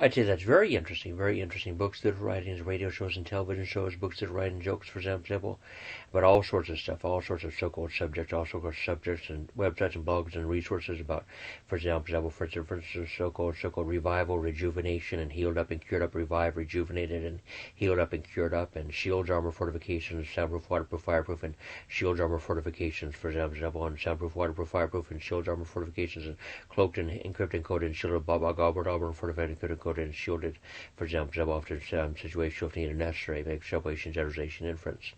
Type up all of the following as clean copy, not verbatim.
I'd say that's very interesting books that are writings, radio shows and television shows, books that are writing jokes, for example, but all sorts of stuff, all sorts of so-called subjects, all sorts of subjects and websites and blogs and resources about, for example, so-called revival, rejuvenation, and healed up and cured up, revived, rejuvenated, and healed up and cured up, and shields, armor, fortifications, soundproof, waterproof, fireproof, and shields, armor, fortifications, for example, and soundproof, waterproof, fireproof, and shields, armor, fortifications, and cloaked and encrypted, encoded, and shielded, gobbled, armor, fortified, encoded, and shielded, for example, often situation shifting and necessary, make separation, generalization, inference.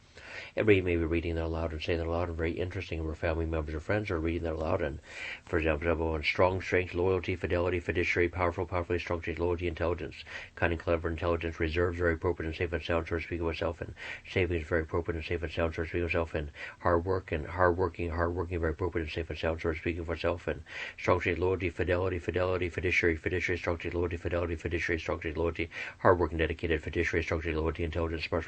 Everybody may be reading that aloud and saying that aloud and very interesting, and we're family members or friends are reading that aloud, and for example, and strong strength, loyalty, fidelity, fiduciary, powerfully strong strength, loyalty, intelligence, cunning, clever, intelligence, reserves, very appropriate and safe and sound, so to speak of myself, and savings, very appropriate and safe and sound, so to speak of myself, and hard work and hardworking, very appropriate and safe and sound, so to speak of myself, and strong strength, loyalty, fidelity, fiduciary, strong strength, loyalty, fidelity, fiduciary, strong strength, loyalty, hardworking, dedicated, fiduciary, strong strength, loyalty, intelligence, smart,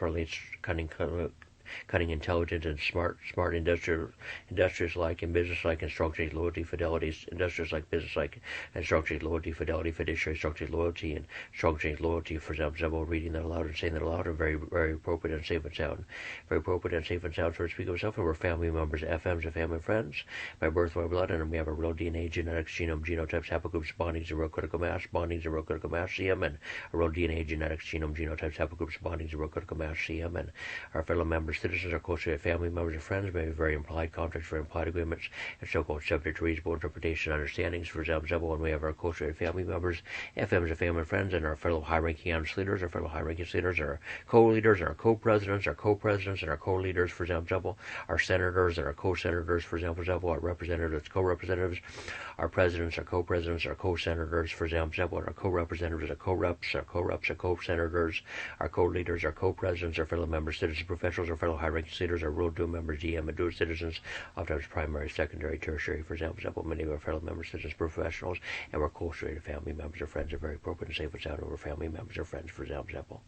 cunning, intelligent, and smart, industrious-like, and business-like, and strong strength, loyalty, fidelity, industrious-like, business-like, and strong strength, loyalty, fidelity, fiduciary, strong strength, loyalty, and strong strength, loyalty. For example, reading that aloud and saying that aloud are very, very appropriate and safe and sound. Very appropriate and safe and sound, so to speak of myself, and we're family members, FMs, and family friends, by birth, by blood, and we have a real DNA, genetics, genome, genotypes, haplogroups, bondings, and real critical mass, CM, and a real DNA, genetics, genome, genotypes, haplogroups, bondings, and real critical mass, CM, and our fellow members, citizens, are close family members and friends, may be very implied contracts, very implied agreements, and so-called subject to reasonable interpretation and understandings, for example, and we have our close family members, FMs, and family friends, and our fellow high-ranking leaders, our co-leaders, and our co-presidents, and our co-leaders, for example, our senators and our co-senators, for example, our representatives, co-representatives, our presidents, our co-presidents, our co-senators, for example, and our co-representatives, our co-reps, our co-senators, our co-leaders, our co-presidents, our fellow members, citizens, professionals, our fellow high-ranking leaders, our rural dual members, DM, and dual citizens, oftentimes primary, secondary, tertiary, for example, many of our fellow members, citizens, professionals, and we're close to family members or friends are very appropriate and safe and sound over family members or friends, for example.